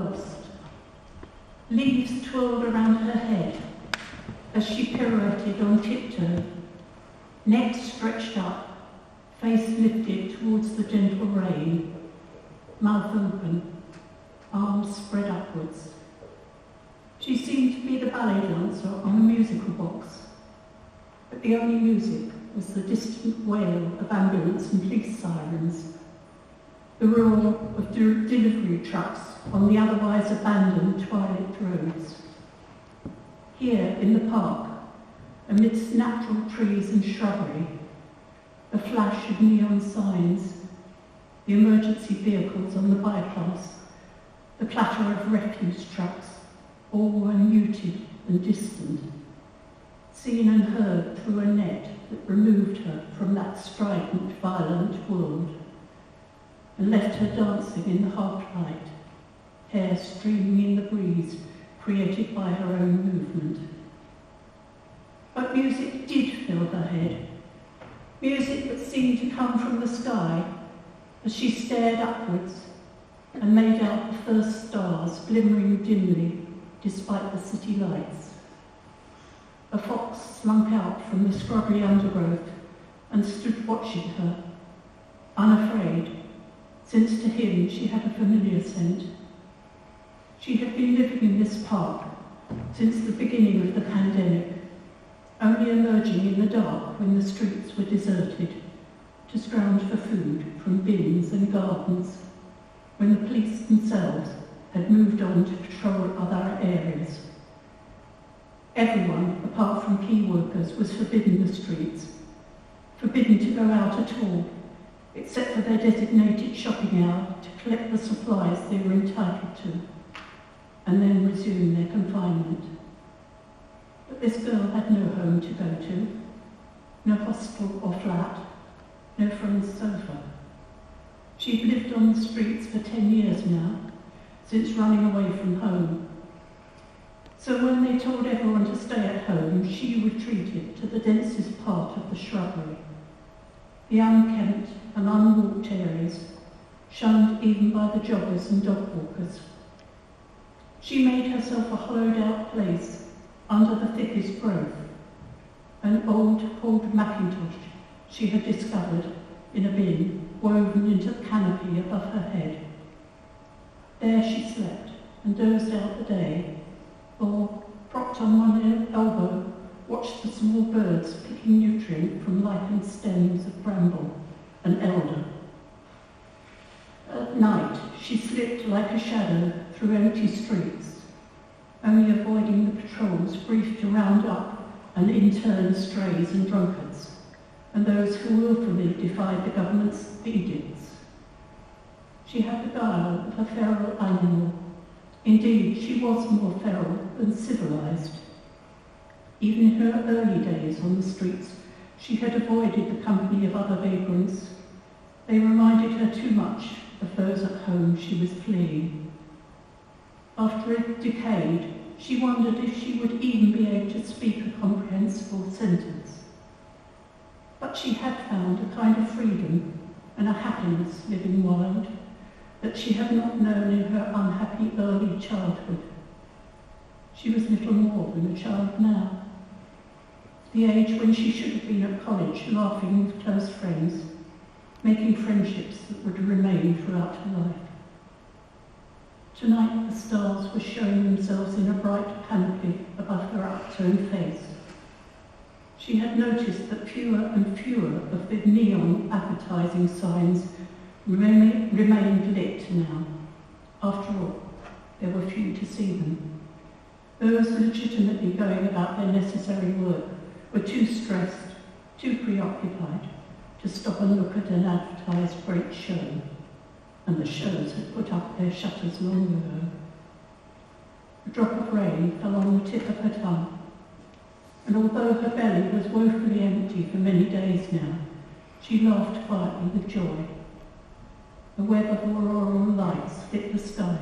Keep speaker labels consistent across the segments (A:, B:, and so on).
A: lost. Leaves twirled around her head as she pirouetted on tiptoe, neck stretched up, face lifted towards the gentle rain, mouth open, arms spread upwards. She seemed to be the ballet dancer on a musical box, but the only music was the distant wail of ambulance and police sirens, the roar of delivery trucks on the otherwise abandoned twilight roads. Here in the park, amidst natural trees and shrubbery, the flash of neon signs, the emergency vehicles on the bypass, the clatter of refuse trucks, all were muted and distant, seen and heard through a net that removed her from that strident, violent world, and left her dancing in the half light, hair streaming in the breeze created by her own movement. But music did fill her head, music that seemed to come from the sky as she stared upwards and made out the first stars glimmering dimly despite the city lights. A fox slunk out from the scrubby undergrowth and stood watching her, unafraid, since to him she had a familiar scent. She had been living in this park since the beginning of the pandemic, only emerging in the dark when the streets were deserted to scrounge for food from bins and gardens, when the police themselves had moved on to patrol other areas. Everyone, apart from key workers, was forbidden the streets, forbidden to go out at all, except for their designated shopping hour to collect the supplies they were entitled to, and then resume their confinement. But this girl had no home to go to, no hostel or flat, no friend's sofa. She'd lived on the streets for 10 years now, since running away from home. So when they told everyone to stay at home, she retreated to the densest part of the shrubbery, the unkempt and unwalked areas, shunned even by the joggers and dog walkers. She made herself a hollowed-out place under the thickest growth, an old Macintosh she had discovered in a bin woven into the canopy above her head. There she slept and dozed out the day, or, propped on one elbow, watched the small birds picking nutrient from lichened stems of bramble and elder. At night, she slipped like a shadow through empty streets, only avoiding the patrols briefed to round up and intern strays and drunkards, and those who willfully defied the government's edicts. She had the guile of a feral animal. Indeed, she was more feral than civilized. Even in her early days on the streets, she had avoided the company of other vagrants. They reminded her too much of those at home she was fleeing. After a decade, she wondered if she would even be able to speak a comprehensible sentence. But she had found a kind of freedom and a happiness living wild that she had not known in her unhappy early childhood. She was little more than a child now, the age when she should have been at college laughing with close friends, making friendships that would remain throughout her life. Tonight the stars were showing themselves in a bright canopy above her upturned face. She had noticed that fewer and fewer of the neon advertising signs remained lit now. After all, there were few to see them. Those legitimately going about their necessary work were too stressed, too preoccupied to stop and look at an advertised great show, and the shows had put up their shutters long ago. A drop of rain fell on the tip of her tongue, and although her belly was woefully empty for many days now, she laughed quietly with joy. A web of auroral lights lit the sky,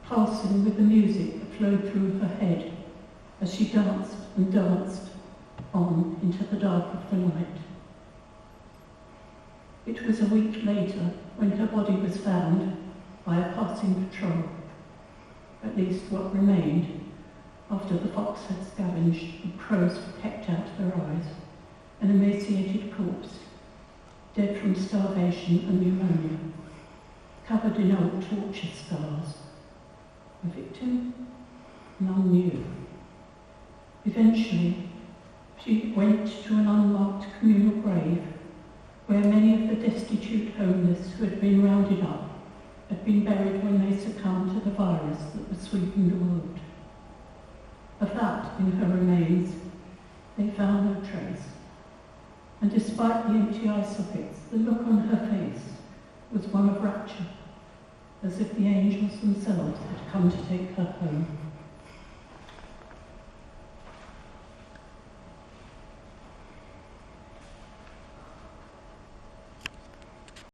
A: pulsing with the music that flowed through her head as she danced and danced on into the dark of the night. It was a week later when her body was found by a passing patrol, at least what remained after the fox had scavenged and crows were pecked out of her eyes, an emaciated corpse, dead from starvation and pneumonia, covered in old torture scars. A victim? None knew. Eventually, she went to an unmarked communal grave where many of the destitute homeless who had been rounded up had been buried when they succumbed to the virus that was sweeping the world. Of that, in her remains, they found no trace. And despite the empty eye sockets, the look on her face was one of rapture, as if the angels themselves had come to take her home.